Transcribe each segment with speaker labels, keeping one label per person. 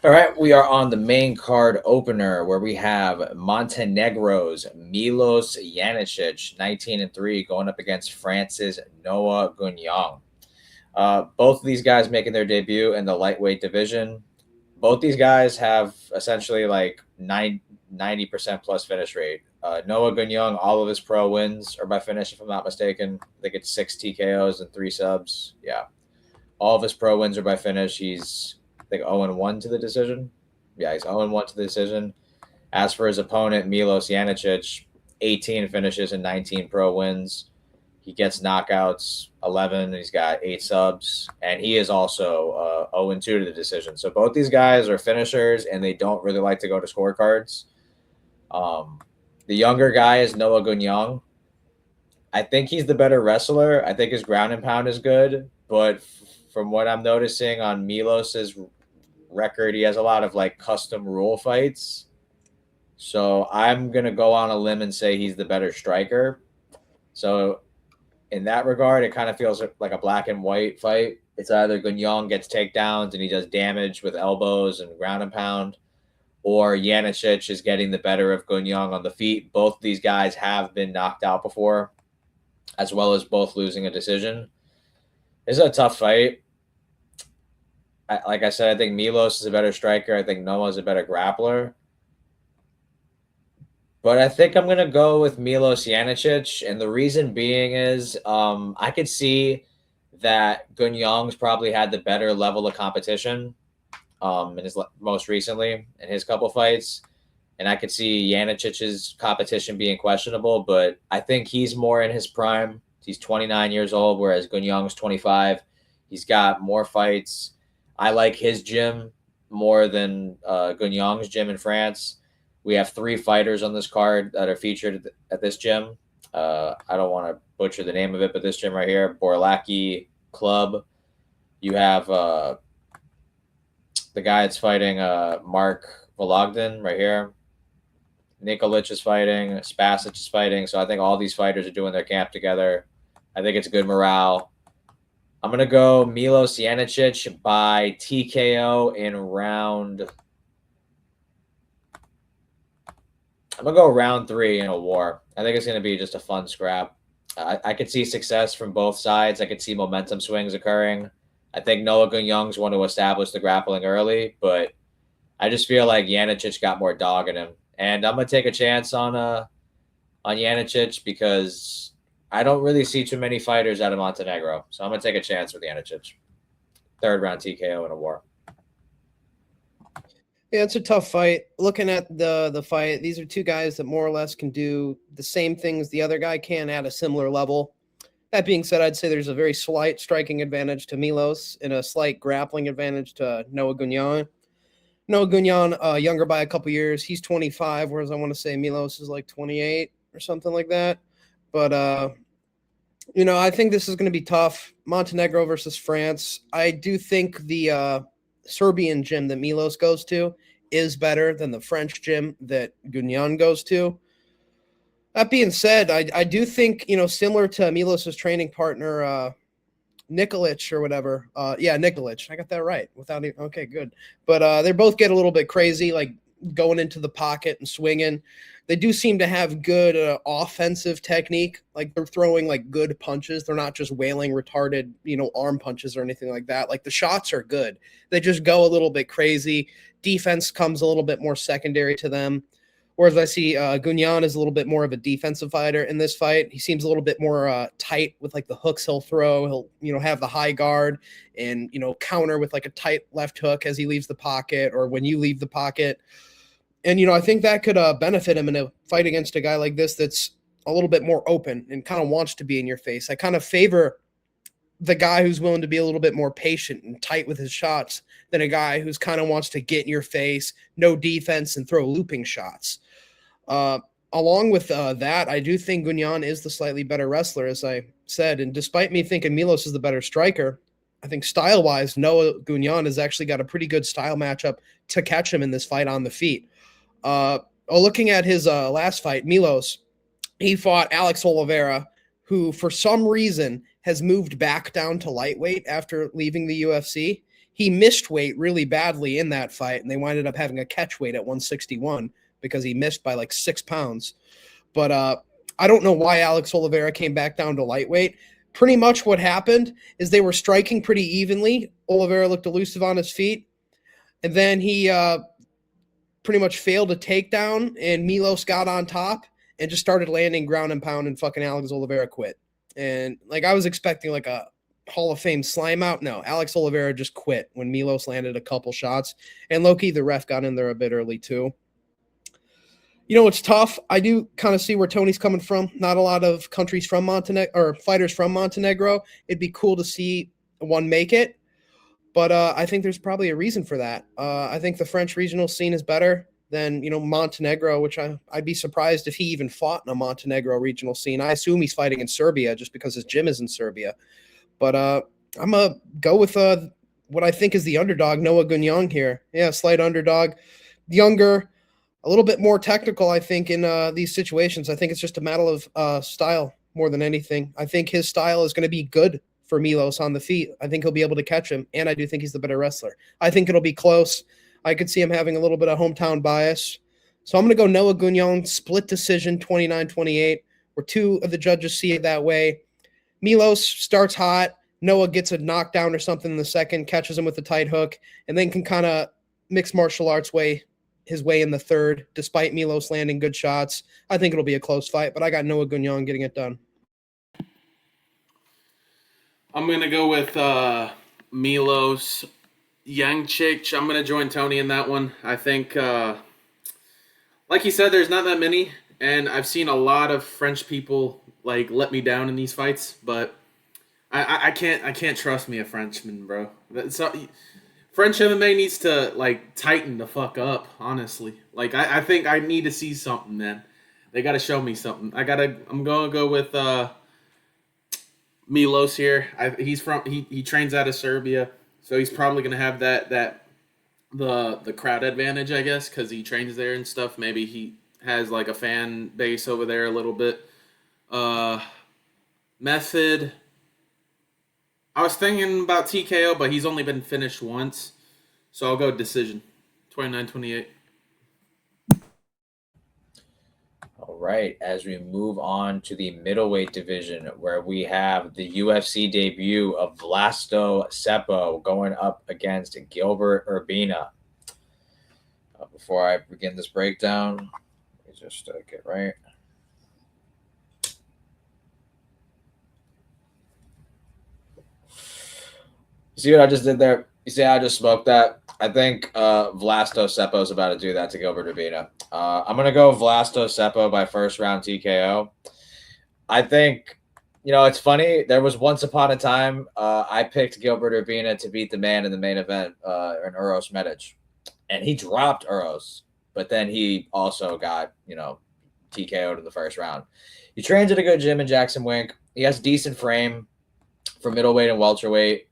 Speaker 1: All right, we are on the main card opener where we have Montenegro's Milos Janicic, 19-3, going up against France's Noah Gagnon. Both of these guys making their debut in the lightweight division. Both these guys have essentially like 90% plus finish rate. Noah Gagnon, all of his pro wins are by finish, if I'm not mistaken. I think it's 6 TKOs and 3 subs. Yeah. All of his pro wins are by finish. He's, I think, 0-1 to the decision. Yeah, he's 0-1 to the decision. As for his opponent, Milos Janicic, 18 finishes and 19 pro wins. He gets knockouts 11. He's got 8 subs, and he is also 0-2 to the decision. So both these guys are finishers, and they don't really like to go to scorecards. The younger guy is Noah Gagnon. I think he's the better wrestler. I think his ground and pound is good, but from what I'm noticing on Milos's record, he has a lot of like custom rule fights. So I'm gonna go on a limb and say he's the better striker. So in that regard, it kind of feels like a black and white fight. It's either Gagnon gets takedowns and he does damage with elbows and ground and pound, or Janicic is getting the better of Gagnon on the feet. Both these guys have been knocked out before, as well as both losing a decision. It's a tough fight. Like I said, I think Milos is a better striker. I think Noah is a better grappler. But I think I'm going to go with Milos Janicic. And the reason being is I could see that Gagnon's probably had the better level of competition in his most recently in his couple fights. And I could see Janicic's competition being questionable, but I think he's more in his prime. He's 29 years old, whereas Gagnon's 25. He's got more fights. I like his gym more than Gagnon's gym in France. We have 3 fighters on this card that are featured at this gym. I don't want to butcher the name of it, but this gym right here, Borlaki Club. You have the guy that's fighting Mark Vologden right here. Nikolic is fighting. Spasic is fighting. So I think all these fighters are doing their camp together. I think it's good morale. I'm going to go Milos Janicic by TKO in round. I'm going to go round 3 in a war. I think it's going to be just a fun scrap. I could see success from both sides. I could see momentum swings occurring. I think Noah Gagnon's want to establish the grappling early, but I just feel like Janicic got more dog in him. And I'm going to take a chance on Janicic because I don't really see too many fighters out of Montenegro. So I'm going to take a chance with Janicic. 3rd round TKO in a war.
Speaker 2: Yeah, it's a tough fight. Looking at the fight, these are 2 guys that more or less can do the same things the other guy can at a similar level. That being said, I'd say there's a very slight striking advantage to Milos and a slight grappling advantage to Noah Gagnon. Noah Gagnon, younger by a couple years. He's 25, whereas I want to say Milos is like 28 or something like that. But, I think this is going to be tough. Montenegro versus France. I do think the Serbian gym that Milos goes to is better than the French gym that Gagnon goes to. That being said, I do think, similar to Milos's training partner, Nikolic or whatever. Nikolic. I got that right. Okay, good. But they both get a little bit crazy, like going into the pocket and swinging. They do seem to have good offensive technique. Like they're throwing like good punches. They're not just wailing retarded, arm punches or anything like that. Like the shots are good. They just go a little bit crazy. Defense comes a little bit more secondary to them. Whereas I see Gagnon is a little bit more of a defensive fighter in this fight. He seems a little bit more tight with like the hooks he'll throw. He'll, have the high guard and, counter with like a tight left hook as he leaves the pocket or when you leave the pocket. And, I think that could benefit him in a fight against a guy like this that's a little bit more open and kind of wants to be in your face. I kind of favor the guy who's willing to be a little bit more patient and tight with his shots than a guy who's kind of wants to get in your face, no defense, and throw looping shots. Along with that, I do think Gagnon is the slightly better wrestler, as I said. And despite me thinking Milos is the better striker, I think style-wise, Noah Gagnon has actually got a pretty good style matchup to catch him in this fight on the feet. Looking at his last fight, Milos, he fought Alex Oliveira, who for some reason has moved back down to lightweight after leaving the UFC. he missed weight really badly in that fight, and they winded up having a catch weight at 161 because he missed by like 6 pounds. But I don't know why Alex Oliveira came back down to lightweight. Pretty much what happened is they were striking pretty evenly. Oliveira looked elusive on his feet, and then he pretty much failed a takedown, and Milos got on top and just started landing ground and pound, and fucking Alex Oliveira quit. And like I was expecting like a Hall of Fame slime out. No, Alex Oliveira just quit when Milos landed a couple shots, and Loki, the ref, got in there a bit early too. You know, it's tough. I do kind of see where Tony's coming from. Not a lot of countries from Montenegro or fighters from Montenegro. It'd be cool to see one make it, but I think there's probably a reason for that. I think the French regional scene is better than Montenegro, which I'd be surprised if he even fought in a Montenegro regional scene. I assume he's fighting in Serbia just because his gym is in Serbia. But I'm gonna go with what I think is the underdog, Noah Gunyang here. Yeah, slight underdog, younger, a little bit more technical, I think, in these situations. I think it's just a matter of style more than anything. I think his style is going to be good for Milos on the feet. I think he'll be able to catch him, and I do think he's the better wrestler. I think it'll be close. I could see him having a little bit of hometown bias. So I'm going to go Noah Gunyang, split decision, 29-28, where two of the judges see it that way. Milos starts hot. Noah gets a knockdown or something in the second, catches him with a tight hook, and then can kind of mixed martial arts his way in the third, despite Milos landing good shots. I think it'll be a close fight, but I got Noah Gunyang getting it done.
Speaker 3: I'm going to go with Milos Yancic. I'm going to join Tony in that one. I think, like he said, there's not that many, and I've seen a lot of French people like let me down in these fights, but I can't trust me a Frenchman, bro. French MMA needs to like tighten the fuck up, honestly. Like I think I need to see something, man. They got to show me something. I'm gonna go with Milos here. He trains out of Serbia, so he's probably gonna have the crowd advantage, I guess, because he trains there and stuff. Maybe he has like a fan base over there a little bit. Method. I was thinking about TKO, but he's only been finished once. So I'll go decision. 29-28.
Speaker 1: All right, as we move on to the middleweight division, where we have the UFC debut of Vlasto Seppo going up against Gilbert Urbina. Before I begin this breakdown, let me just get right. You see what I just did there? You see how I just smoked that? I think Vlasto Seppo is about to do that to Gilbert Urbina. I'm going to go Vlasto Seppo by first round TKO. I think, it's funny. There was once upon a time I picked Gilbert Urbina to beat the man in the main event in Uros Medic. And he dropped Uros. But then he also got, TKO'd in the first round. He trains at a good gym in Jackson Wink. He has a decent frame for middleweight and welterweight.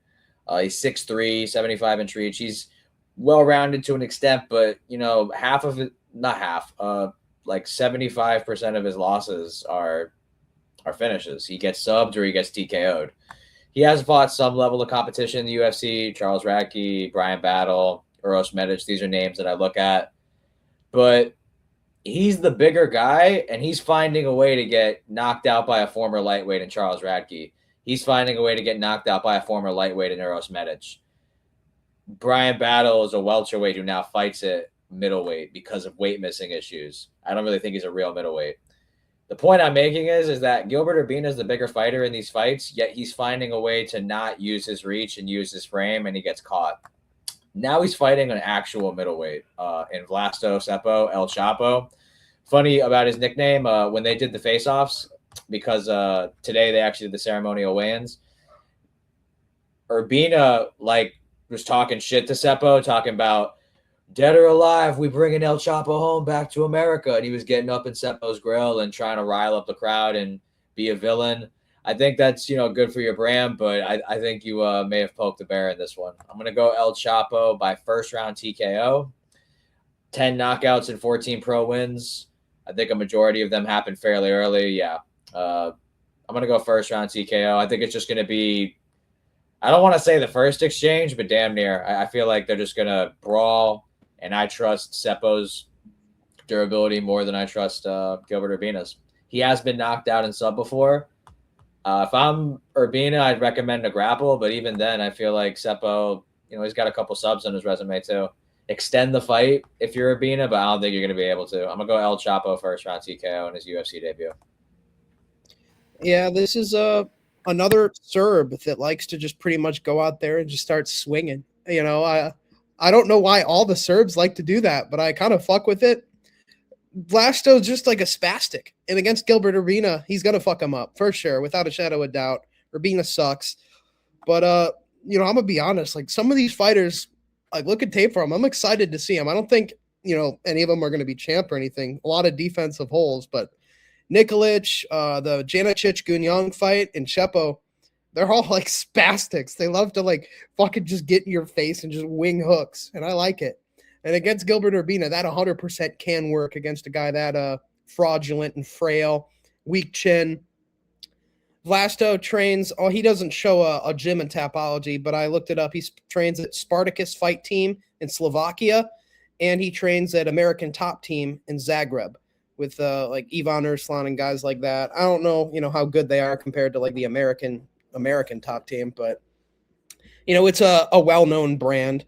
Speaker 1: He's 6'3", 75-inch reach. He's well-rounded to an extent, but, half of it, not half, like 75% of his losses are finishes. He gets subbed or he gets TKO'd. He has fought some level of competition in the UFC, Charles Radke, Brian Battle, Uros Medic. These are names that I look at. But he's the bigger guy, and he's finding a way to get knocked out by a former lightweight in Charles Radke. He's finding a way to get knocked out by a former lightweight in Uros Medic. Brian Battle is a welterweight who now fights at middleweight because of weight missing issues. I don't really think he's a real middleweight. The point I'm making is that Gilbert Urbina is the bigger fighter in these fights, yet he's finding a way to not use his reach and use his frame, and he gets caught. Now he's fighting an actual middleweight in Vlasto Seppo, El Chapo. Funny about his nickname, when they did the face-offs, because today they actually did the ceremonial weigh-ins, Urbina was talking shit to Seppo, talking about dead or alive, we bringing El Chapo home back to America. And he was getting up in Seppo's grill and trying to rile up the crowd and be a villain. I think that's, good for your brand, but I think you may have poked the bear in this one. I'm going to go El Chapo by first round TKO. 10 knockouts and 14 pro wins. I think a majority of them happened fairly early. Yeah. I'm going to go first round TKO. I think it's just going to be, I don't want to say the first exchange, but damn near. I feel like they're just gonna brawl, and I trust Seppo's durability more than I trust Gilbert Urbina's. He has been knocked out in sub before. If I'm Urbina, I'd recommend a grapple, but even then, I feel like Seppo, he's got a couple subs on his resume too. Extend the fight if you're Urbina, but I don't think you're going to be able to. I'm going to go El Chapo first round TKO in his UFC debut.
Speaker 2: Yeah, this is another Serb that likes to just pretty much go out there and just start swinging. I don't know why all the Serbs like to do that, but I kind of fuck with it. Vlasto's just like a spastic, and against Gilbert Urbina, he's gonna fuck him up for sure, without a shadow of doubt. Urbina sucks, but I'm gonna be honest. Like some of these fighters, like look at tape for them. I'm excited to see them. I don't think any of them are gonna be champ or anything. A lot of defensive holes, but Nikolic, the Janicic Gunyang fight, and Chepo, they're all like spastics. They love to like fucking just get in your face and just wing hooks, and I like it. And against Gilbert Urbina, that 100% can work against a guy that fraudulent and frail, weak chin. Vlasto trains. Oh, he doesn't show a gym in Tapology, but I looked it up. He trains at Spartacus Fight Team in Slovakia, and he trains at American Top Team in Zagreb with like Ivan Urslan and guys like that. I don't know, how good they are compared to like the American Top Team, but it's a well-known brand.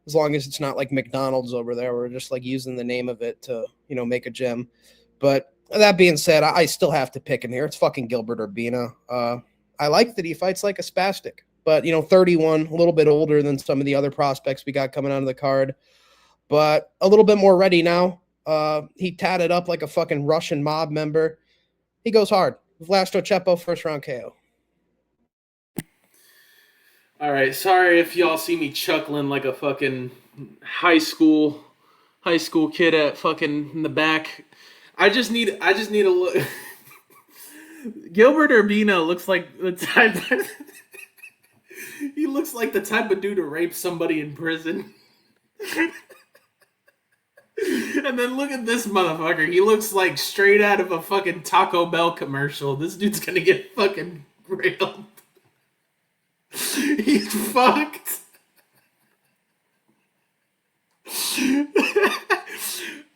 Speaker 2: As long as it's not like McDonald's over there, we're just like using the name of it to, make a gym. But that being said, I still have to pick him here. It's fucking Gilbert Urbina. I like that he fights like a spastic, but 31, a little bit older than some of the other prospects we got coming out of the card, but a little bit more ready now. He tatted up like a fucking Russian mob member. He goes hard. Vlasto Chepo, first round KO.
Speaker 3: All right, sorry if y'all see me chuckling like a fucking high school kid at fucking in the back. I just need a look. Gilbert Urbina looks like the type. He looks like the type of dude to rape somebody in prison. And then look at this motherfucker. He looks like straight out of a fucking Taco Bell commercial. This dude's gonna get fucking railed. He's fucked.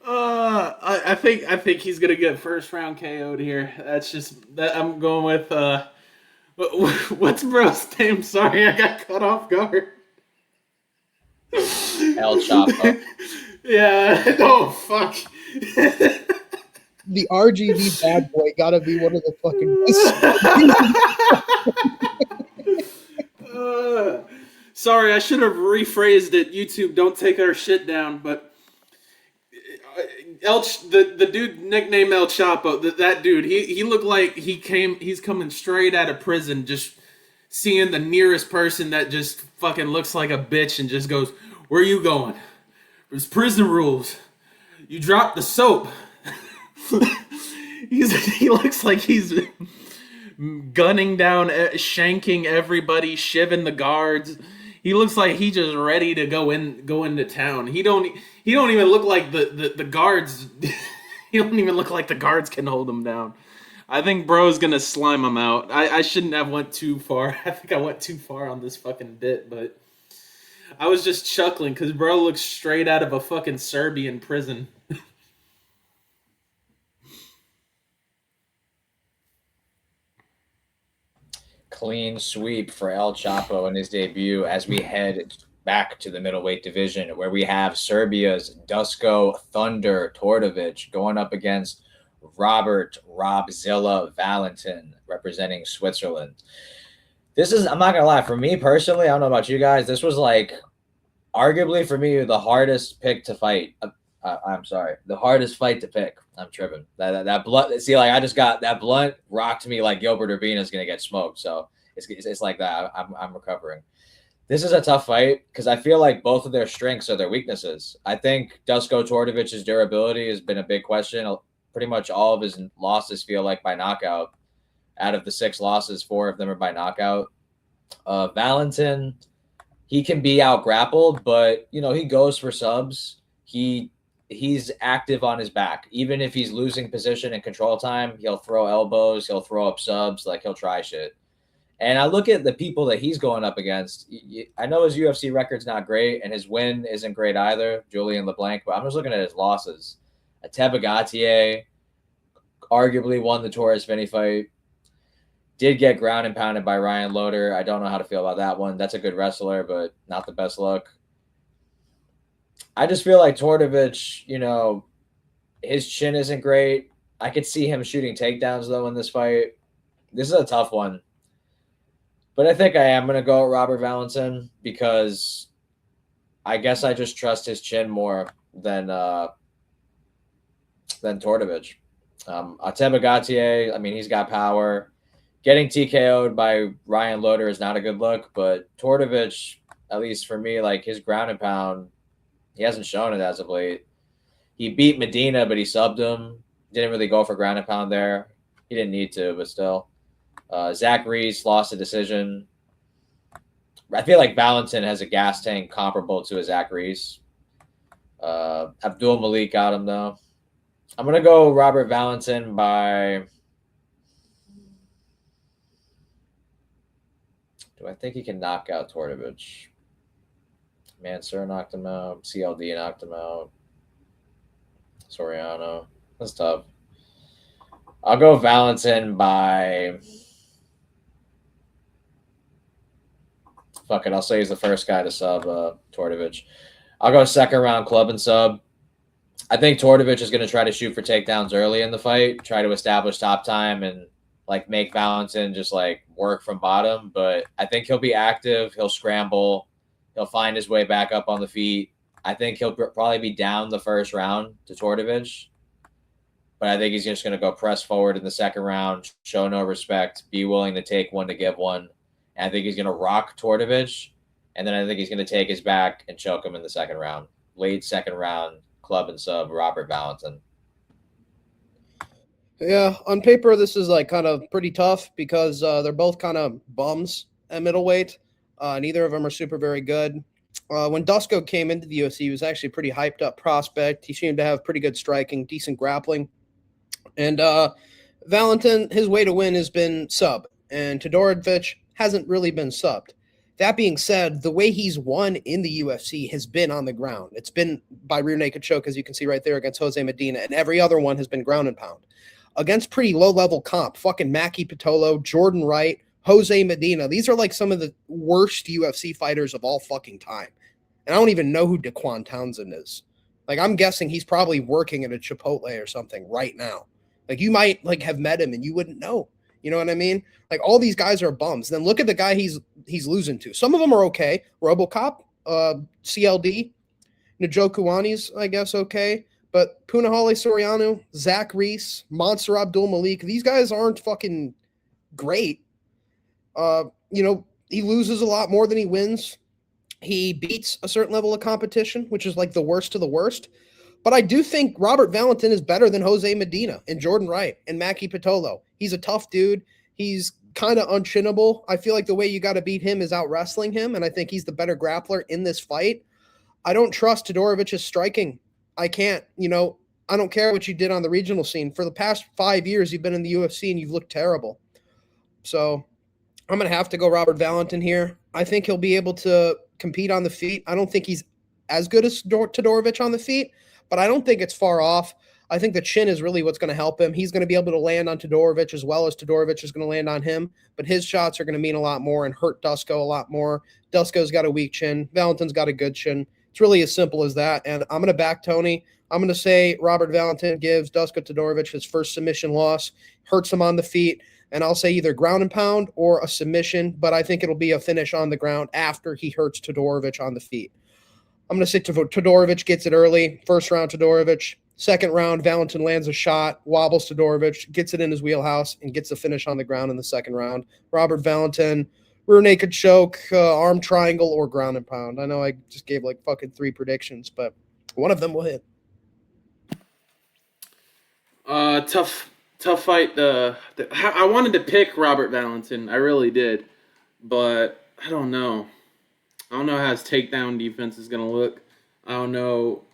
Speaker 3: I think he's gonna get first round KO'd here. That's just that I'm going with. What's bro's name? Sorry, I got caught off guard.
Speaker 1: El Chapo.
Speaker 3: Yeah. Oh fuck.
Speaker 2: The RGB bad boy gotta be one of the fucking
Speaker 3: sorry, I should have rephrased it. YouTube, don't take our shit down. But the dude nicknamed El Chapo, that dude, he looked like he's coming straight out of prison, just seeing the nearest person that just fucking looks like a bitch and just goes, "Where are you going? There's prison rules. You dropped the soap." He looks like he's gunning down, shanking everybody, shivving the guards. He looks like he just ready to go into town. He don't even look like the guards. He don't even look like the guards can hold him down. I think bro's gonna slime him out. I shouldn't have went too far. I think I went too far on this fucking bit, but I was just chuckling because bro looks straight out of a fucking Serbian prison.
Speaker 1: Clean sweep for El Chapo in his debut as we head back to the middleweight division where we have Serbia's Dusko Thunder Tordovic going up against Robert Robzilla Valentin representing Switzerland. This is, I'm not going to lie, for me personally, I don't know about you guys, this was like arguably for me the hardest pick to fight. I'm sorry, the hardest fight to pick. I'm tripping. That blunt. See, like I just got that blunt rocked me like Gilbert Urbina is gonna get smoked. So it's like that. I'm recovering. This is a tough fight because I feel like both of their strengths are their weaknesses. I think Dusko Tordovic's durability has been a big question. Pretty much all of his losses feel like by knockout. Out of the 6 losses, 4 of them are by knockout. Valentin, he can be out grappled, but he goes for subs. He's active on his back. Even if he's losing position and control time, he'll throw elbows, he'll throw up subs, like he'll try shit. And I look at the people that he's going up against. I know his UFC record's not great, and his win isn't great either, Julian LeBlanc, but I'm just looking at his losses. Ateba Gatier arguably won the Torres Finney fight. Did get ground and pounded by Ryan Loder. I don't know how to feel about that one. That's a good wrestler, but not the best look. I just feel like Tordovich, his chin isn't great. I could see him shooting takedowns, though, in this fight. This is a tough one. But I think I am going to go with Robert Valentin because I guess I just trust his chin more than Tordovich. Ateba Gatier, I mean, he's got power. Getting TKO'd by Ryan Loder is not a good look, but Tordovich, at least for me, like his ground and pound, he hasn't shown it as of late. He beat Medina, but he subbed him. Didn't really go for ground and pound there. He didn't need to, but still. Zach Reese lost a decision. I feel like Valentin has a gas tank comparable to a Zach Reese. Abdul Malik got him, though. I'm going to go Robert Valentin by... Do I think he can knock out Tordovich? Mansour knocked him out. CLD knocked him out. Soriano. That's tough. I'll go Valentin by... Fuck it. I'll say he's the first guy to sub Tordovich. I'll go second round club and sub. I think Tordovich is going to try to shoot for takedowns early in the fight, try to establish top time and make Valentin just work from bottom. But I think he'll be active. He'll scramble. He'll find his way back up on the feet. I think he'll probably be down the first round to Tordovich. But I think he's just going to go press forward in the second round, show no respect, be willing to take one to give one. And I think he's going to rock Tordovich. And then I think he's going to take his back and choke him in the second round. Late second round, club and sub, Robert Valentin.
Speaker 2: Yeah, on paper, this is kind of pretty tough because they're both kind of bums at middleweight. Neither of them are super very good. When Dusko came into the UFC, he was actually a pretty hyped up prospect. He seemed to have pretty good striking, decent grappling. And Valentin, his way to win has been sub. And Todorovic hasn't really been subbed. That being said, the way he's won in the UFC has been on the ground. It's been by rear naked choke, as you can see right there, against Jose Medina, and every other one has been ground and pound. Against pretty low-level comp, fucking Mackie Pitolo, Jordan Wright, Jose Medina. These are some of the worst UFC fighters of all fucking time. And I don't even know who Daquan Townsend is. I'm guessing he's probably working at a Chipotle or something right now. You might have met him and you wouldn't know. You know what I mean? All these guys are bums. Then look at the guy he's losing to. Some of them are okay. RoboCop, CLD, Njokuani's, I guess, okay. But Punahale Soriano, Zach Reese, Mansour Abdul Malik, these guys aren't fucking great. He loses a lot more than he wins. He beats a certain level of competition, which is the worst of the worst. But I do think Robert Valentin is better than Jose Medina and Jordan Wright and Mackie Pitolo. He's a tough dude. He's kind of unchinnable. I feel like the way you got to beat him is out wrestling him, and I think he's the better grappler in this fight. I don't trust Todorovich's striking. I can't. I don't care what you did on the regional scene. For the past 5 years, you've been in the UFC and you've looked terrible. So I'm going to have to go Robert Valentin here. I think he'll be able to compete on the feet. I don't think he's as good as Todorovic on the feet, but I don't think it's far off. I think the chin is really what's going to help him. He's going to be able to land on Todorovic as well as Todorovic is going to land on him, but his shots are going to mean a lot more and hurt Dusko a lot more. Dusko's got a weak chin. Valentin's got a good chin. It's really as simple as that, and I'm going to back Tony. I'm going to say Robert Valentin gives Dusko Todorovic his first submission loss, hurts him on the feet, and I'll say either ground and pound or a submission, but I think it'll be a finish on the ground after he hurts Todorovic on the feet. I'm going to say Todorovic gets it early. First round, Todorovic. Second round, Valentin lands a shot, wobbles Todorovic, gets it in his wheelhouse, and gets the finish on the ground in the second round. Robert Valentin, rear naked choke, arm triangle, or ground and pound. I know I just gave fucking 3 predictions, but one of them will hit.
Speaker 3: Tough fight. I wanted to pick Robert Valentin. I really did, but I don't know. I don't know how his takedown defense is gonna look. I don't know.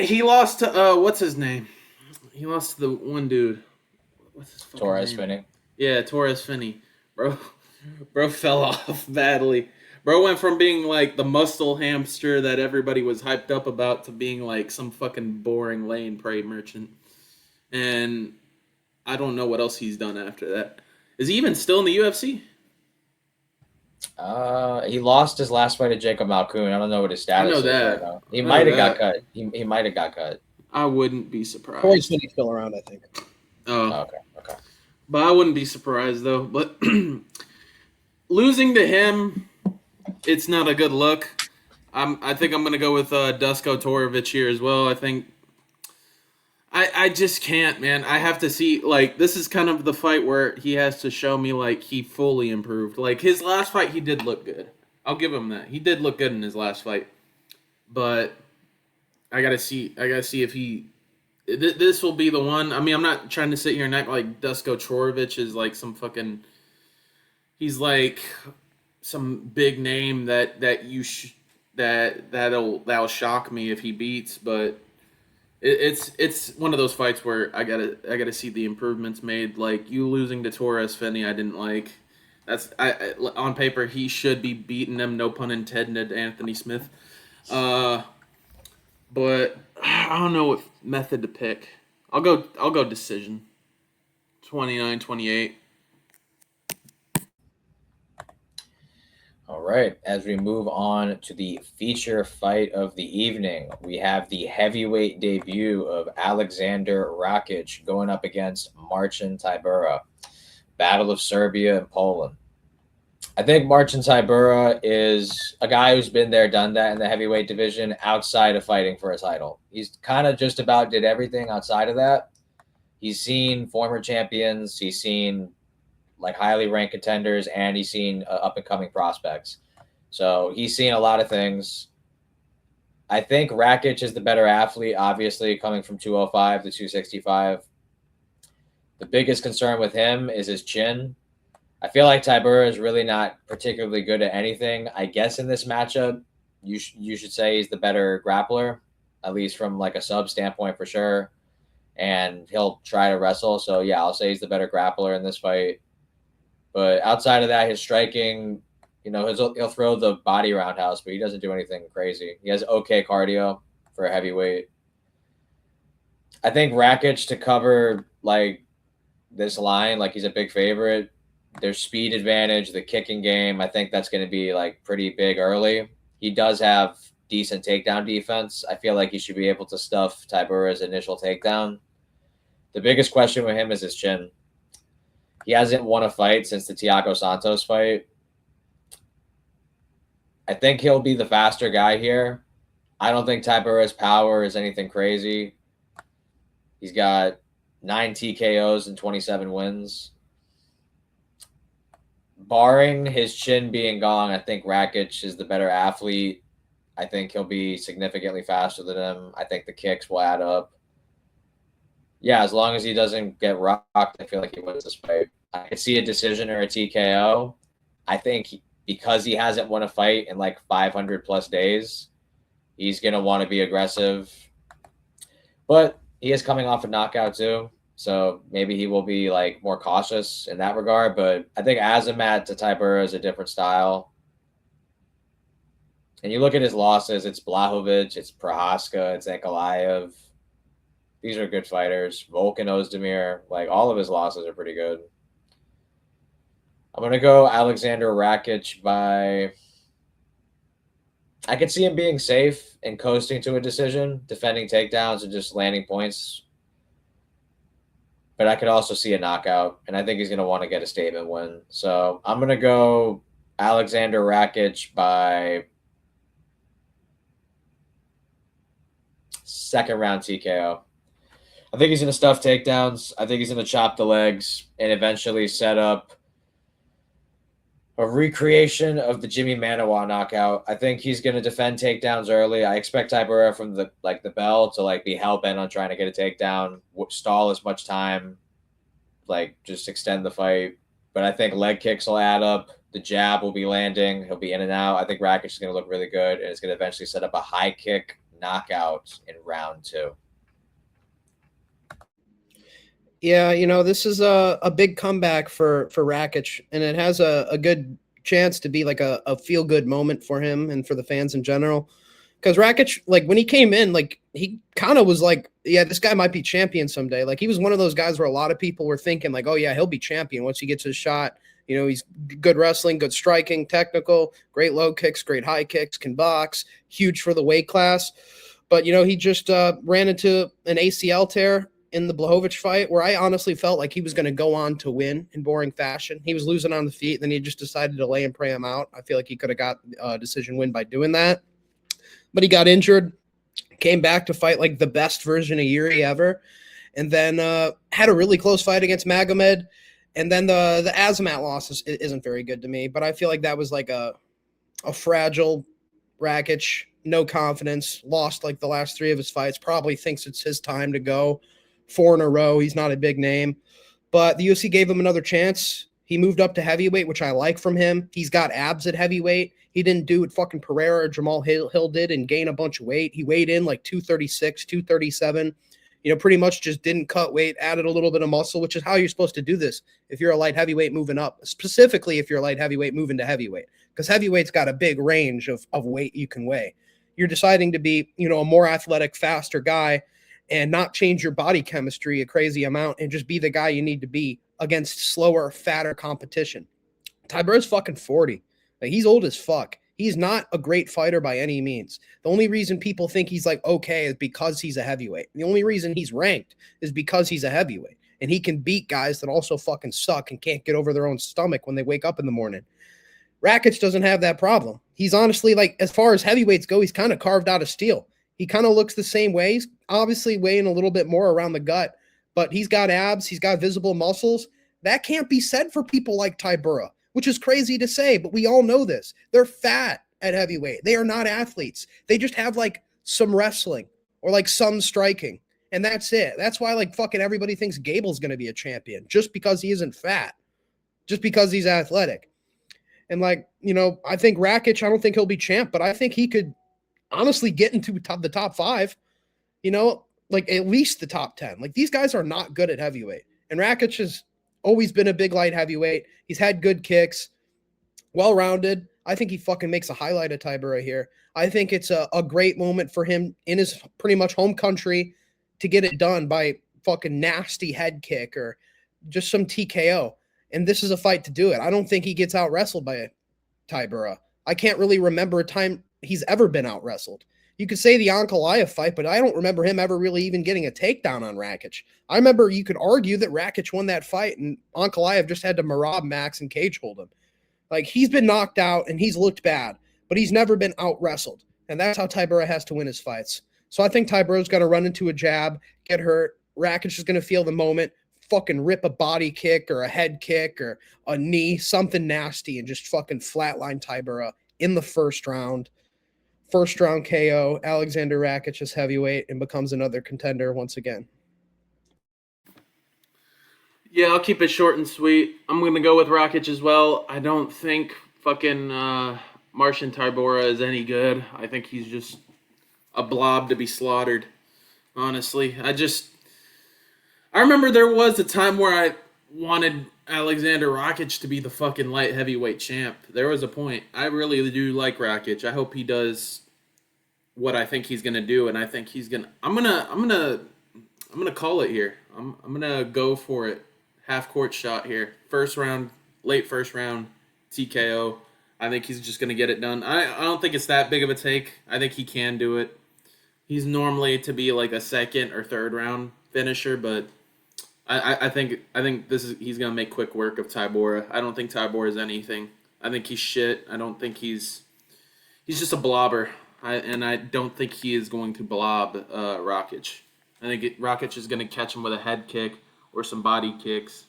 Speaker 3: He lost to what's his name? He lost to the one dude. What's his fucking
Speaker 1: Torres
Speaker 3: name?
Speaker 1: Finney.
Speaker 3: Yeah, Torres Finney. bro. Bro fell off badly. Bro went from being like the muscle hamster that everybody was hyped up about to being like some fucking boring lane prey merchant. And I don't know what else he's done after that. Is he even still in the UFC?
Speaker 1: He lost his last fight to Jacob Malkoun. I don't know what his
Speaker 3: I know
Speaker 1: status is right
Speaker 3: that.
Speaker 1: now. He
Speaker 3: I know
Speaker 1: might have got
Speaker 3: that.
Speaker 1: cut. He might have got cut.
Speaker 3: I wouldn't be
Speaker 2: Corey's
Speaker 3: surprised.
Speaker 2: still around, I think.
Speaker 3: Oh,
Speaker 1: Okay. Okay.
Speaker 3: but I wouldn't be surprised though. But losing to him, it's not a good look. I think I'm gonna go with Dusko Torovic here as well. I think I just can't, man. I have to see, like, this is kind of the fight where he has to show me like he fully improved. Like his last fight, he did look good. I'll give him that. He did look good in his last fight, but I gotta see. I gotta see if he. This will be the one. I mean, I'm not trying to sit here and act like Dusko Torovic is like some fucking. He's like some big name that you that'll shock me if he beats, but it's one of those fights where I gotta see the improvements made. Like you losing to Torres Finney, I didn't like. On paper he should be beating him. No pun intended, Anthony Smith. But I don't know what method to pick. I'll go decision. 29-28.
Speaker 1: All right. As we move on to the feature fight of the evening, we have the heavyweight debut of Alexander Rakic going up against Marcin Tybura. Battle of Serbia and Poland. I think Marcin Tybura is a guy who's been there, done that in the heavyweight division outside of fighting for a title. He's kind of just about did everything outside of that. He's seen former champions. He's seen like highly ranked contenders, and he's seen up and coming prospects. So he's seen a lot of things. I think Rakic is the better athlete, obviously, coming from 205 to 265. The biggest concern with him is his chin. I feel like Tybura is really not particularly good at anything. I guess in this matchup, you should say he's the better grappler, at least from like a sub standpoint for sure. And he'll try to wrestle. So yeah, I'll say he's the better grappler in this fight. But outside of that, his striking, he'll throw the body roundhouse, but he doesn't do anything crazy. He has okay cardio for a heavyweight. I think Rakic to cover like this line, like he's a big favorite. Their speed advantage, the kicking game, I think that's going to be like pretty big early. He does have decent takedown defense. I feel like he should be able to stuff Tybura's initial takedown. The biggest question with him is his chin. He hasn't won a fight since the Thiago Santos fight. I think he'll be the faster guy here. I don't think Tybura's power is anything crazy. He's got 9 TKOs and 27 wins. Barring his chin being gone, I think Rakic is the better athlete. I think he'll be significantly faster than him. I think the kicks will add up. Yeah, as long as he doesn't get rocked, I feel like he wins this fight. I could see a decision or a TKO. I think because he hasn't won a fight in like 500 plus days, he's going to want to be aggressive. But he is coming off a knockout too. So maybe he will be like more cautious in that regard. But I think Azamat to Tybura is a different style. And you look at his losses, it's Blachowicz, it's Prohaska, it's Ankalaev. These are good fighters. Volkan Ozdemir, like all of his losses are pretty good. I'm going to go Alexander Rakic by... I could see him being safe and coasting to a decision, defending takedowns and just landing points. But I could also see a knockout, and I think he's going to want to get a statement win. So I'm going to go Alexander Rakic by second round TKO. I think he's going to stuff takedowns. I think he's going to chop the legs and eventually set up a recreation of the Jimmy Manawa knockout. I think he's going to defend takedowns early. I expect Tybura from the bell to be hell bent on trying to get a takedown, stall as much time, just extend the fight. But I think leg kicks will add up. The jab will be landing. He'll be in and out. I think Rakic is going to look really good, and it's going to eventually set up a high kick knockout in round 2.
Speaker 2: Yeah, this is a big comeback for Rakic, and it has a good chance to be like a feel good moment for him and for the fans in general. Because Rakic, like when he came in, like he kind of was like, yeah, this guy might be champion someday. Like he was one of those guys where a lot of people were thinking, like, oh yeah, he'll be champion once he gets his shot. He's good wrestling, good striking, technical, great low kicks, great high kicks, can box, huge for the weight class. But he just ran into an ACL tear in the Blachowicz fight, where I honestly felt like he was going to go on to win in boring fashion. He was losing on the feet, then he just decided to lay and pray him out. I feel like he could have got a decision win by doing that, but he got injured, came back to fight like the best version of Yuri ever, and then had a really close fight against Magomed. And then the Azamat loss isn't very good to me, but I feel like that was like a fragile Rakic, no confidence, lost like the last 3 of his fights, probably thinks it's his time to go. 4 in a row. He's not a big name, but the UFC gave him another chance. He moved up to heavyweight, which I like from him. He's got abs at heavyweight. He didn't do what fucking Pereira or Jamal Hill did and gain a bunch of weight. He weighed in like 236, 237. Pretty much just didn't cut weight, added a little bit of muscle, which is how you're supposed to do this if you're a light heavyweight moving up, specifically if you're a light heavyweight moving to heavyweight, because heavyweight's got a big range of weight you can weigh. You're deciding to be, a more athletic, faster guy and not change your body chemistry a crazy amount and just be the guy you need to be against slower, fatter competition. Tybura's fucking 40. Like, he's old as fuck. He's not a great fighter by any means. The only reason people think he's like okay is because he's a heavyweight. The only reason he's ranked is because he's a heavyweight. And he can beat guys that also fucking suck and can't get over their own stomach when they wake up in the morning. Rakic doesn't have that problem. He's honestly, like, as far as heavyweights go, he's kind of carved out of steel. He kind of looks the same way. He's obviously weighing a little bit more around the gut, but he's got abs. He's got visible muscles. That can't be said for people like Tybura, which is crazy to say, but we all know this. They're fat at heavyweight. They are not athletes. They just have like some wrestling or like some striking, and that's it. That's why like fucking everybody thinks Gable's going to be a champion just because he isn't fat, just because he's athletic. And like, I think Rakic, I don't think he'll be champ, but I think he could honestly get into the top 5, like at least the top 10. Like, these guys are not good at heavyweight. And Rakic has always been a big light heavyweight. He's had good kicks, well-rounded. I think he fucking makes a highlight of Tybura here. I think it's a great moment for him in his pretty much home country to get it done by fucking nasty head kick or just some TKO. And this is a fight to do it. I don't think he gets out-wrestled by Tybura. I can't really remember a time he's ever been out-wrestled. You could say the Ankalaev fight, but I don't remember him ever really even getting a takedown on Rakic. I remember you could argue that Rakic won that fight and Ankalaev just had to Marab Max and cage hold him. Like, he's been knocked out and he's looked bad, but he's never been out-wrestled. And that's how Tybura has to win his fights. So I think Tybura's going to run into a jab, get hurt. Rakic is going to feel the moment, fucking rip a body kick or a head kick or a knee, something nasty, and just fucking flatline Tybura in the first round. First round KO, Alexander Rakic is heavyweight and becomes another contender once again.
Speaker 3: Yeah, I'll keep it short and sweet. I'm going to go with Rakic as well. I don't think fucking Marcin Tybura is any good. I think he's just a blob to be slaughtered, honestly. I remember there was a time where I wanted Alexander Rakic to be the fucking light heavyweight champ. There was a point. I really do like Rakic. I hope he does what I think he's gonna do, and I think he's gonna. I'm gonna call it here. I'm gonna go for it. Half court shot here. First round, late first round, TKO. I think he's just gonna get it done. I don't think it's that big of a take. I think he can do it. He's normally to be like a second or third round finisher, but I think he's gonna make quick work of Tybura. I don't think Tybura is anything. I think he's shit. I don't think he's just a blobber. I don't think he is going to blob Rakic. I think Rakic is gonna catch him with a head kick or some body kicks.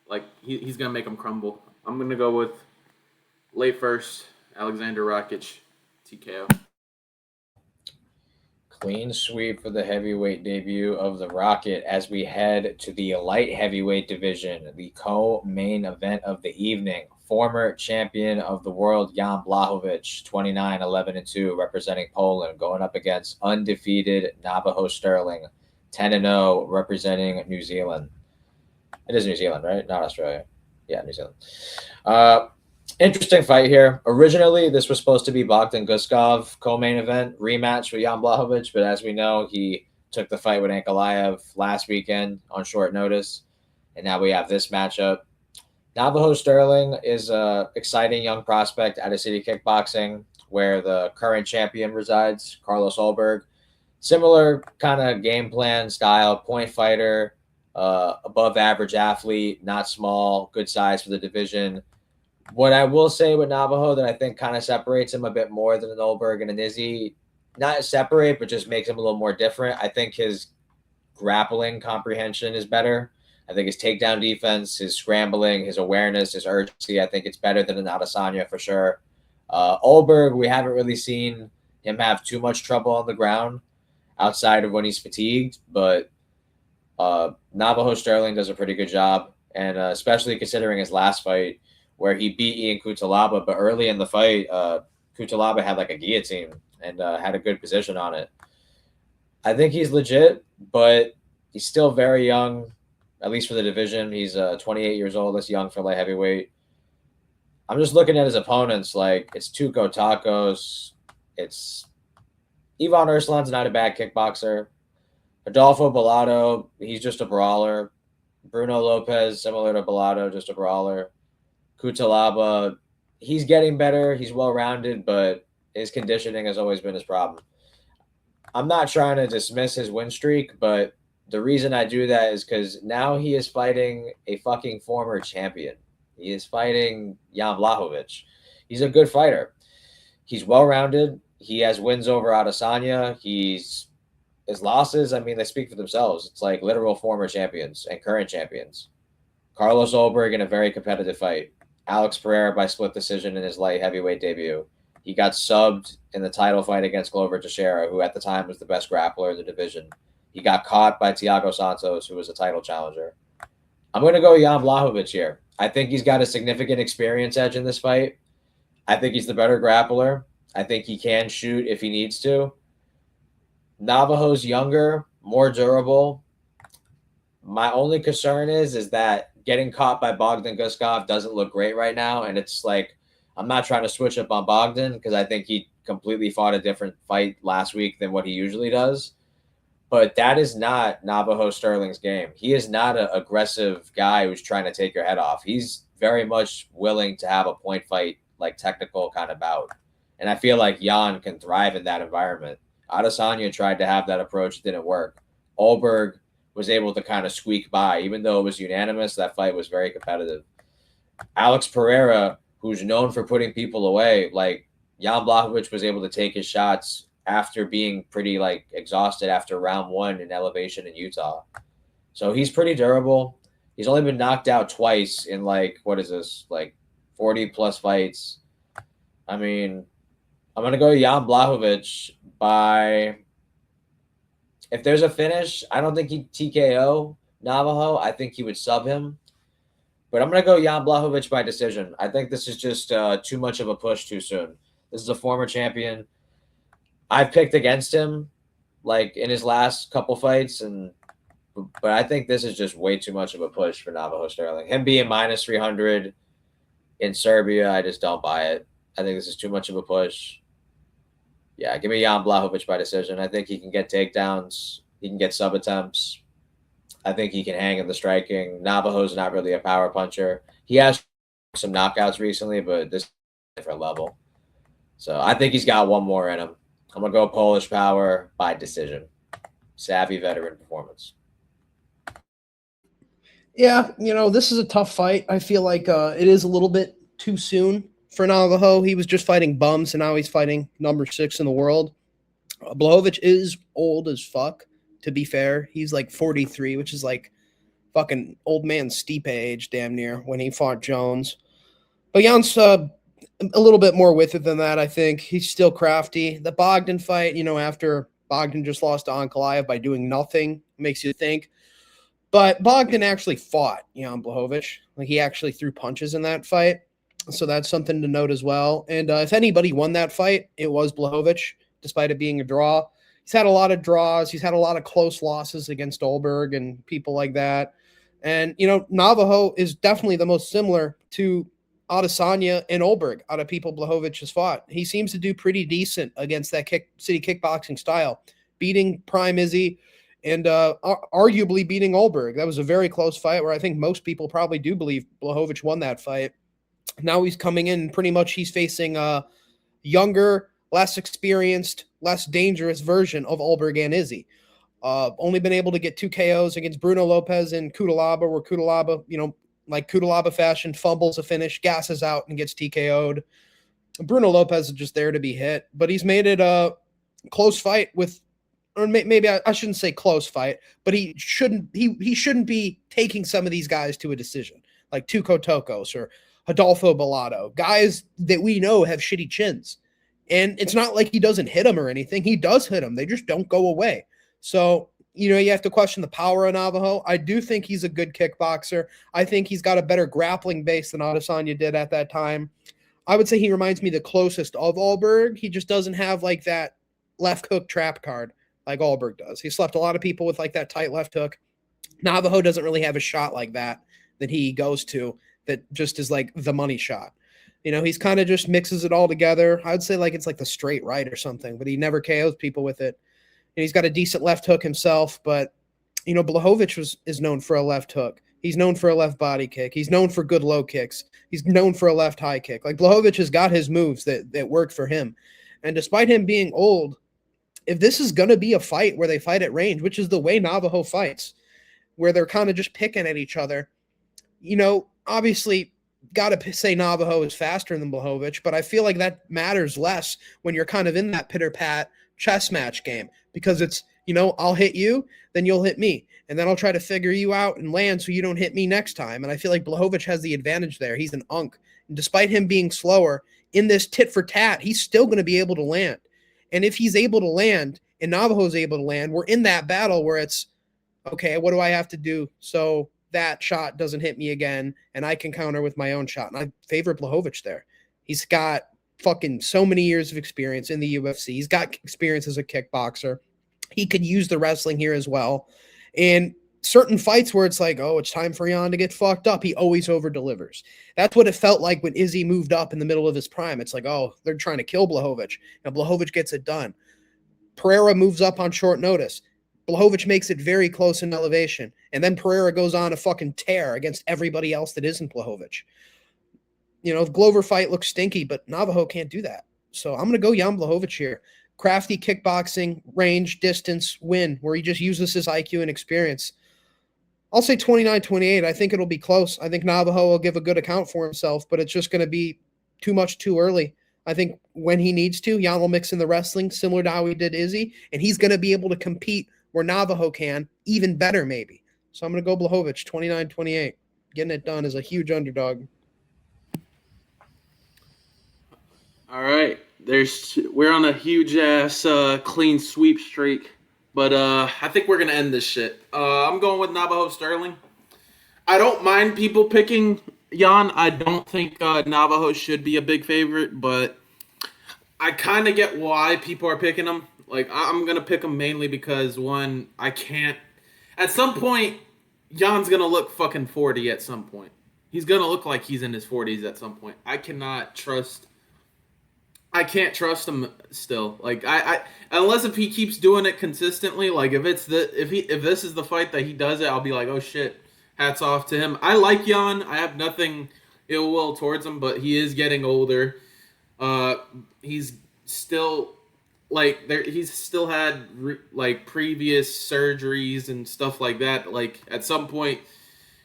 Speaker 3: Like he's gonna make him crumble. I'm gonna go with late first, Alexander Rakic, TKO.
Speaker 1: Clean sweep for the heavyweight debut of the Rocket as we head to the light heavyweight division, the co-main event of the evening. Former champion of the world Jan Blachowicz, 29-11-2, representing Poland, going up against undefeated Navajo Sterling, 10-0, representing New Zealand. It is New Zealand, right? Not Australia. Yeah, New Zealand. Uh, Interesting fight here. Originally, this was supposed to be Bogdan Guskov co-main event rematch with Jan Blachowicz, but as we know, he took the fight with Ankalaev last weekend on short notice, and now we have this matchup. Navajo Sterling is a exciting young prospect out of City Kickboxing, where the current champion resides, Carlos Ulberg. Similar kind of game plan style, point fighter, above average athlete, not small, good size for the division. What I will say with Navajo that I think kind of separates him a bit more than an Olberg and an Izzy, not separate, but just makes him a little more different. I think his grappling comprehension is better. I think his takedown defense, his scrambling, his awareness, his urgency, I think it's better than an Adesanya for sure. Olberg, we haven't really seen him have too much trouble on the ground outside of when he's fatigued, but Navajo Sterling does a pretty good job, and especially considering his last fight where he beat Ian Kutalaba, but early in the fight, Kutalaba had like a guillotine and had a good position on it. I think he's legit, but he's still very young, at least for the division. He's 28 years old. That's young for light heavyweight. I'm just looking at his opponents. Like, it's Tuco Tacos. It's Ivan Urslan's not a bad kickboxer. Adolfo Bellato, he's just a brawler. Bruno Lopez, similar to Bellato, just a brawler. Kutalaba, he's getting better. He's well-rounded, but his conditioning has always been his problem. I'm not trying to dismiss his win streak, but the reason I do that is because now he is fighting a fucking former champion. He is fighting Jan Blachowicz. He's a good fighter. He's well-rounded. He has wins over Adesanya. His losses, I mean, they speak for themselves. It's like literal former champions and current champions. Carlos Ulberg in a very competitive fight. Alex Pereira by split decision in his light heavyweight debut. He got subbed in the title fight against Glover Teixeira, who at the time was the best grappler in the division. He got caught by Thiago Santos, who was a title challenger. I'm going to go Jan Blachowicz here. I think he's got a significant experience edge in this fight. I think he's the better grappler. I think he can shoot if he needs to. Navajo's younger, more durable. My only concern is that getting caught by Bogdan Guskov doesn't look great right now, and it's like I'm not trying to switch up on Bogdan because I think he completely fought a different fight last week than what he usually does. But that is not Navajo Sterling's game. He is not an aggressive guy who's trying to take your head off. He's very much willing to have a point fight, like technical kind of bout. And I feel like Jan can thrive in that environment. Adesanya tried to have that approach, it didn't work. Ulberg was able to kind of squeak by. Even though it was unanimous, that fight was very competitive. Alex Pereira, who's known for putting people away, like Jan Blachowicz was able to take his shots after being pretty like exhausted after round one in elevation in Utah. So he's pretty durable. He's only been knocked out twice in like, what is this, like 40 plus fights. I mean, I'm going to go Jan Blachowicz by, if there's a finish, I don't think he'd TKO Navajo. I think he would sub him. But I'm going to go Jan Blachowicz by decision. I think this is just too much of a push too soon. This is a former champion. I've picked against him like in his last couple fights, but I think this is just way too much of a push for Navajo Sterling. Him being minus 300 in Serbia, I just don't buy it. I think this is too much of a push. Yeah, give me Jan Blachowicz by decision. I think he can get takedowns. He can get sub attempts. I think he can hang in the striking. Navajo's not really a power puncher. He has some knockouts recently, but this is a different level. So I think he's got one more in him. I'm going to go Polish power by decision. Savvy veteran performance.
Speaker 2: Yeah, this is a tough fight. I feel like it is a little bit too soon for Navajo. He was just fighting bums, and now he's fighting number 6 in the world. Blachowicz is old as fuck, to be fair. He's like 43, which is like fucking old man Stipe age, damn near, when he fought Jones. But Jan's a little bit more with it than that, I think. He's still crafty. The Bogdan fight, after Bogdan just lost to Ankalaev by doing nothing, makes you think. But Bogdan actually fought Jan Blachowicz. Like, he actually threw punches in that fight. So that's something to note as well. And if anybody won that fight, it was Blachowicz, despite it being a draw. He's had a lot of draws. He's had a lot of close losses against Ulberg and people like that. And, Navajo is definitely the most similar to Adesanya and Olberg out of people Blachowicz has fought. He seems to do pretty decent against that city kickboxing style, beating Prime Izzy and arguably beating Olberg. That was a very close fight where I think most people probably do believe Blachowicz won that fight. Now he's coming in, pretty much he's facing a younger, less experienced, less dangerous version of Olberg and Izzy. Only been able to get 2 KOs against Bruno Lopez and Cutelaba, where Cutelaba, like Cutelaba fashion, fumbles a finish, gasses out, and gets TKO'd. Bruno Lopez is just there to be hit, but he's made it a close fight with, or maybe I shouldn't say close fight, but he shouldn't be taking some of these guys to a decision, like Tuco Tokos or Adolfo Bellato, guys that we know have shitty chins. And it's not like he doesn't hit them or anything. He does hit them. They just don't go away. So, you have to question the power of Navajo. I do think he's a good kickboxer. I think he's got a better grappling base than Adesanya did at that time. I would say he reminds me the closest of Olberg. He just doesn't have like that left hook trap card like Olberg does. He slept a lot of people with like that tight left hook. Navajo doesn't really have a shot like that he goes to that just is like the money shot. He's kind of just mixes it all together. I would say like it's like the straight right or something, but he never KOs people with it. And he's got a decent left hook himself, but Blachowicz is known for a left hook. He's known for a left body kick. He's known for good low kicks. He's known for a left high kick. Like Blachowicz has got his moves that work for him. And despite him being old, if this is going to be a fight where they fight at range, which is the way Navajo fights, where they're kind of just picking at each other, obviously got to say Navajo is faster than Blachowicz, but I feel like that matters less when you're kind of in that pitter-pat chess match game, because it's, I'll hit you, then you'll hit me, and then I'll try to figure you out and land so you don't hit me next time. And I feel like Blachowicz has the advantage there. He's an unk. And despite him being slower, in this tit for tat, he's still going to be able to land. And if he's able to land and Navajo's able to land, we're in that battle where it's, okay, what do I have to do so that shot doesn't hit me again and I can counter with my own shot? And I favor Blachowicz there. He's got fucking so many years of experience in the UFC. He's got experience as a kickboxer. He could use the wrestling here as well. And certain fights where it's like, oh, it's time for Jan to get fucked up, he always over-delivers. That's what it felt like when Izzy moved up in the middle of his prime. It's like, oh, they're trying to kill Blachowicz. And Blachowicz gets it done. Pereira moves up on short notice. Blachowicz makes it very close in elevation. And then Pereira goes on a fucking tear against everybody else that isn't Blachowicz. The Glover fight looks stinky, but Navajo can't do that. So I'm going to go Jan Blachowicz here. Crafty kickboxing, range, distance, win, where he just uses his IQ and experience. I'll say 29-28. I think it'll be close. I think Navajo will give a good account for himself, but it's just going to be too much too early. I think when he needs to, Jan will mix in the wrestling, similar to how he did Izzy, and he's going to be able to compete where Navajo can, even better maybe. So I'm going to go Blachowicz, 29-28. Getting it done as a huge underdog.
Speaker 3: All right. We're on a huge ass clean sweep streak, but I think we're gonna end this shit. I'm going with Navajo Sterling. I don't mind people picking Jan. I don't think Navajo should be a big favorite, but I kind of get why people are picking him. Like I'm gonna pick him mainly because one, I can't. At some point, Jan's gonna look fucking 40. At some point, he's gonna look like he's in his 40s. At some point, I can't trust him still. Like I unless if he keeps doing it consistently, like if this is the fight that he does it, I'll be like, oh shit, hats off to him. I like Jan. I have nothing ill will towards him, but he is getting older. He's still he's still had previous surgeries and stuff like that. Like at some point,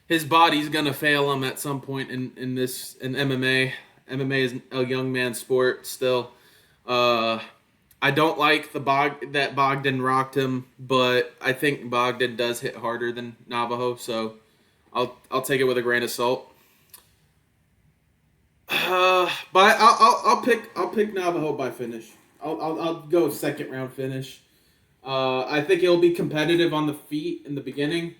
Speaker 3: his body's gonna fail him at some point in MMA. MMA is a young man's sport still. I don't like that Bogdan rocked him, but I think Bogdan does hit harder than Navajo, so I'll take it with a grain of salt. But I'll pick Navajo by finish. I'll go second round finish. I think it'll be competitive on the feet in the beginning,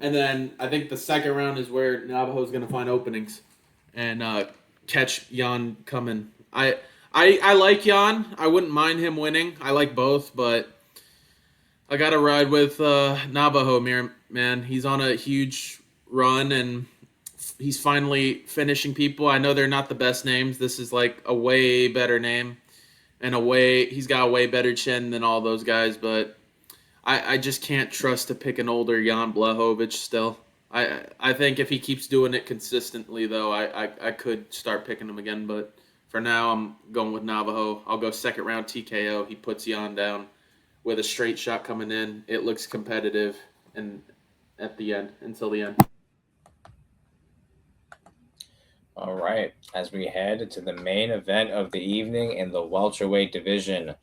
Speaker 3: and then I think the second round is where Navajo's gonna find openings and catch Jan coming. I like Jan. I wouldn't mind him winning. I like both, but I gotta ride with Navajo, man. He's on a huge run, and he's finally finishing people. I know they're not the best names. This is like a way better name, and he's got a way better chin than all those guys. But I just can't trust to pick an older Jan Blachowicz still. I think if he keeps doing it consistently, though, I could start picking him again. But for now, I'm going with Navajo. I'll go second round TKO. He puts Jan down with a straight shot coming in. It looks competitive, and at the end, until the end.
Speaker 1: All right, as we head to the main event of the evening in the welterweight division,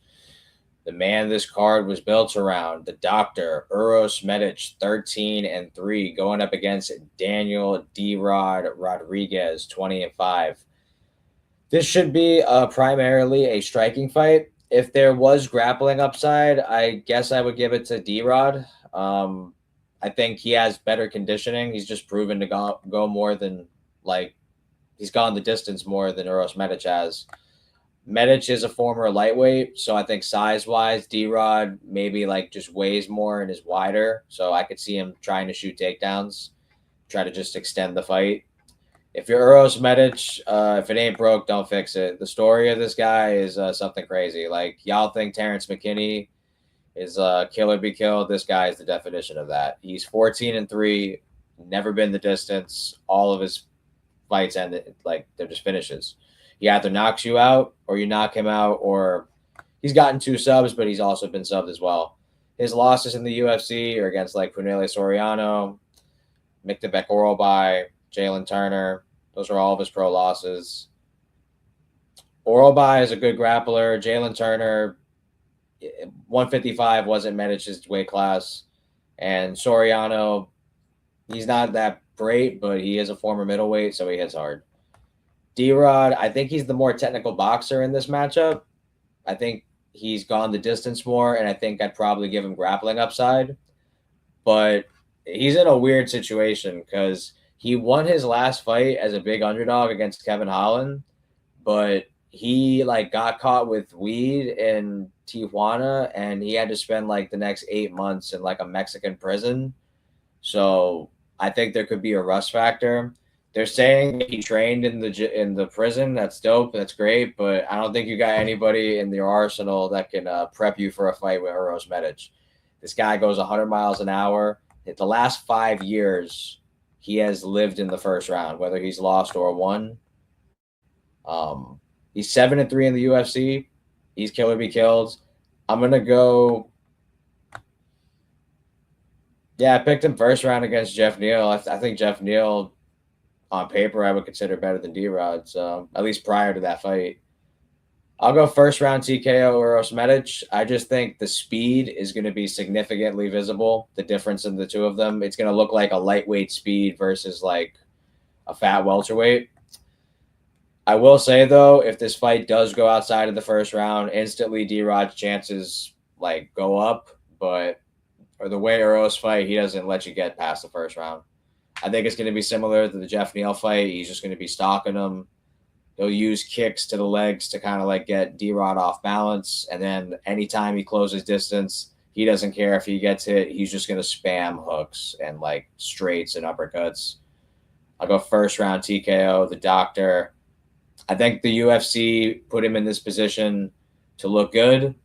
Speaker 1: the man this card was built around, the Doctor, Uros Medic, 13-3, going up against Daniel D-Rod Rodriguez, 20-5. This should be primarily a striking fight. If there was grappling upside, I guess I would give it to D-Rod. I think he has better conditioning. He's just proven to go more than, like, he's gone the distance more than Uros Medic has. Medic is a former lightweight, so I think size-wise, D-Rod maybe like just weighs more and is wider. So I could see him trying to shoot takedowns, try to just extend the fight. If you're Uros Medic, if it ain't broke, don't fix it. The story of this guy is something crazy. Like, y'all think Terrence McKinney is kill or be killed. This guy is the definition of that. He's 14-3, never been the distance. All of his fights ended like they're just finishes. He either knocks you out or you knock him out, or he's gotten 2 subs, but he's also been subbed as well. His losses in the UFC are against like Punele Soriano, Miktabek Orolbai, Jalen Turner. Those are all of his pro losses. Orolbai is a good grappler. Jalen Turner, 155 wasn't Medic's weight class. And Soriano, he's not that great, but he is a former middleweight, so he hits hard. D-Rod, I think he's the more technical boxer in this matchup. I think he's gone the distance more, and I think I'd probably give him grappling upside. But he's in a weird situation because he won his last fight as a big underdog against Kevin Holland, but he like got caught with weed in Tijuana, and he had to spend like the next 8 months in like a Mexican prison. So I think there could be a rust factor. They're saying he trained in the prison. That's dope. That's great. But I don't think you got anybody in your arsenal that can prep you for a fight with Uros Medic. This guy goes 100 miles an hour. The last 5 years, he has lived in the first round, whether he's lost or won. He's 7-3 in the UFC. He's kill or be killed. I'm gonna go. Yeah, I picked him first round against Jeff Neal. I think Jeff Neal, on paper, I would consider better than D-Rod. So at least prior to that fight, I'll go first round TKO Uros Medic. I just think the speed is going to be significantly visible. The difference in the two of them, it's going to look like a lightweight speed versus like a fat welterweight. I will say though, if this fight does go outside of the first round, instantly D-Rod's chances like go up. But or the way Uros fight, he doesn't let you get past the first round. I think it's going to be similar to the Jeff Neal fight. He's just going to be stalking him. He'll use kicks to the legs to kind of like get D-Rod off balance. And then anytime he closes distance, he doesn't care if he gets hit. He's just going to spam hooks and like straights and uppercuts. I'll go first round TKO, the Doctor. I think the UFC put him in this position to look good.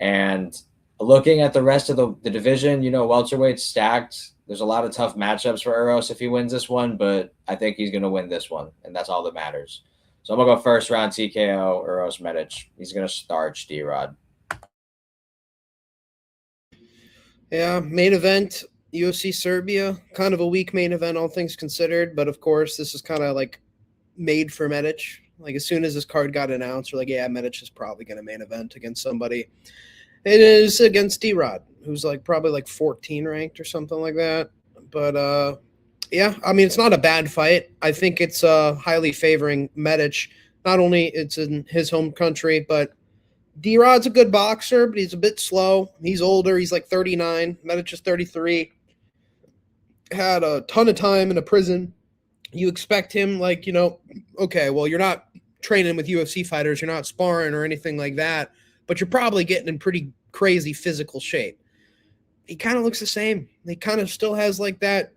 Speaker 1: And looking at the rest of the division, you know, welterweight's stacked. There's a lot of tough matchups for Uros if he wins this one, but I think he's going to win this one, and that's all that matters. So I'm going to go first round TKO, Uros Medic. He's going to starch D-Rod.
Speaker 2: Yeah, main event, UFC Serbia. Kind of a weak main event, all things considered, but of course, this is kind of like made for Medic. Like, as soon as this card got announced, we're like, yeah, Medic is probably going to main event against somebody. It is against D-Rod, who's like probably like 14 ranked or something like that. But yeah, I mean, it's not a bad fight. I think it's highly favoring Medic. Not only it's in his home country, but D-Rod's a good boxer, but he's a bit slow. He's older. He's like 39. Medic is 33. Had a ton of time in a prison. You expect him, like, you know, okay, well, you're not training with UFC fighters. You're not sparring or anything like that, but you're probably getting in pretty crazy physical shape. He kind of looks the same. He kind of still has like that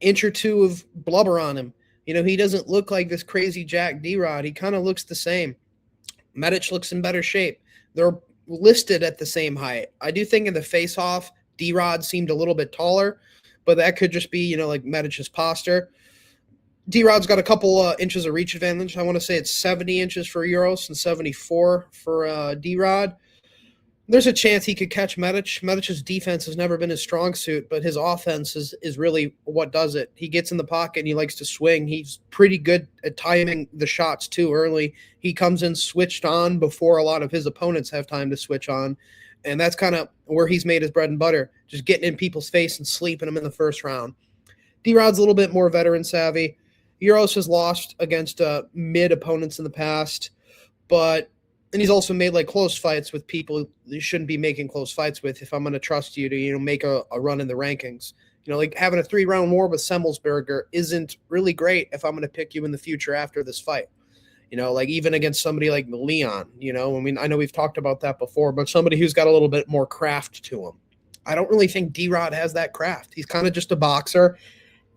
Speaker 2: inch or two of blubber on him. He doesn't look like this crazy Jack D-Rod. He kind of looks the same. Medic looks in better shape. They're listed at the same height. I do think in the face-off, D-Rod seemed a little bit taller, but that could just be, like Medic's posture. D-Rod's got a couple inches of reach advantage. I want to say it's 70 inches for Euros and 74 for D-Rod. There's a chance he could catch Medic. Medic's defense has never been his strong suit, but his offense is really what does it. He gets in the pocket and he likes to swing. He's pretty good at timing the shots too early. He comes in switched on before a lot of his opponents have time to switch on. And that's kind of where he's made his bread and butter, just getting in people's face and sleeping them in the first round. D-Rod's a little bit more veteran savvy. Euros has lost against mid opponents in the past, and he's also made like close fights with people you shouldn't be making close fights with if I'm going to trust you to, make a run in the rankings. Like having a 3-round war with Semmelsberger isn't really great if I'm going to pick you in the future after this fight. Like even against somebody like Leon, I know we've talked about that before, but somebody who's got a little bit more craft to him. I don't really think D-Rod has that craft. He's kind of just a boxer.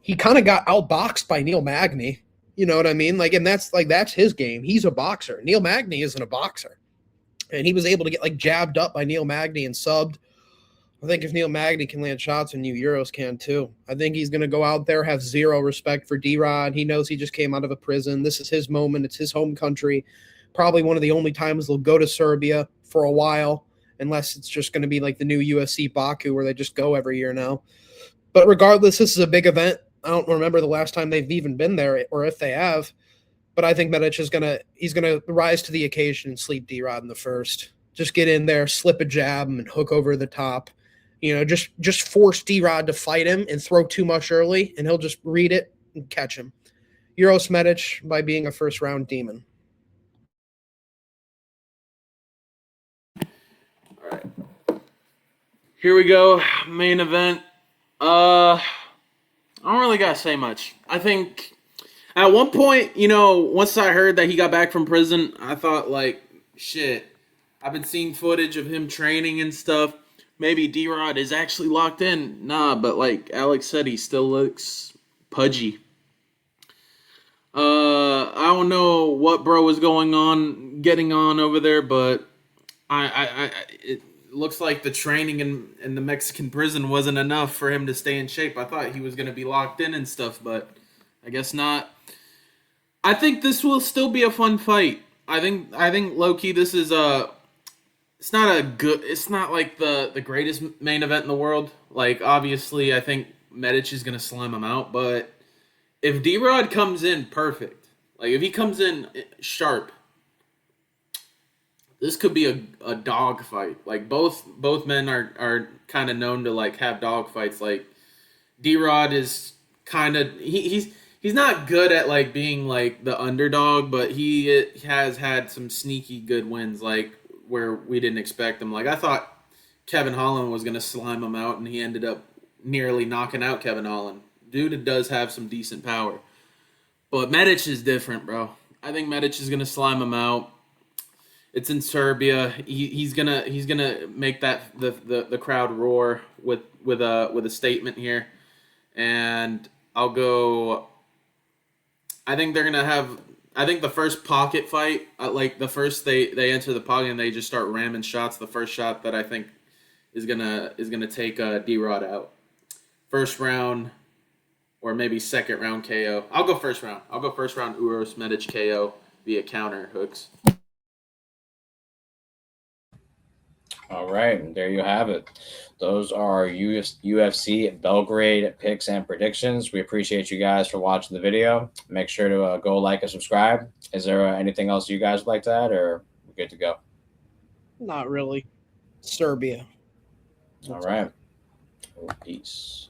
Speaker 2: He kind of got outboxed by Neil Magny. You know what I mean? And that's his game. He's a boxer. Neil Magny isn't a boxer. And he was able to get jabbed up by Neil Magny and subbed. I think if Neil Magny can land shots on you, Euros can too. I think he's going to go out there, have zero respect for D-Rod. He knows he just came out of a prison. This is his moment. It's his home country. Probably one of the only times they'll go to Serbia for a while, unless it's just going to be like the new UFC Baku where they just go every year now. But regardless, this is a big event. I don't remember the last time they've even been there or if they have, but I think Medic he's gonna rise to the occasion and sleep D-Rod in the first. Just get in there, slip a jab and hook over the top. Just force D-Rod to fight him and throw too much early, and he'll just read it and catch him. Euros Medic by being a first round demon.
Speaker 3: All right. Here we go. Main event. I don't really gotta say much. I think at one point, once I heard that he got back from prison, I thought shit. I've been seeing footage of him training and stuff. Maybe D-Rod is actually locked in. Nah, but like Alex said, he still looks pudgy. I don't know what bro was getting on over there, but it looks like the training in the Mexican prison wasn't enough for him to stay in shape. I thought he was going to be locked in and stuff, but I guess not. I think this will still be a fun fight. I think low-key this is it's not like the greatest main event in the world. Obviously I think Medic is going to slam him out, but if D-Rod comes in perfect, if he comes in sharp, this could be a dog fight. Both men are kind of known to have dog fights. D-Rod is kind of he's not good at being the underdog, but he has had some sneaky good wins where we didn't expect him. I thought Kevin Holland was gonna slime him out, and he ended up nearly knocking out Kevin Holland. Dude does have some decent power, but Medic is different, bro. I think Medic is gonna slime him out. It's in Serbia. He's gonna make that the crowd roar with a statement here, and I'll go. I think they're gonna have. I think the first pocket fight, the first they enter the pocket and they just start ramming shots. The first shot that I think is gonna take D-Rod out. First round, or maybe second round KO. I'll go first round. Uros Medic KO via counter hooks.
Speaker 1: All right, there you have it. Those are UFC Belgrade picks and predictions. We appreciate you guys for watching the video. Make sure to go like and subscribe. Is there anything else you guys would like to add, or we're good to go?
Speaker 2: Not really. Serbia.
Speaker 1: All right. Peace.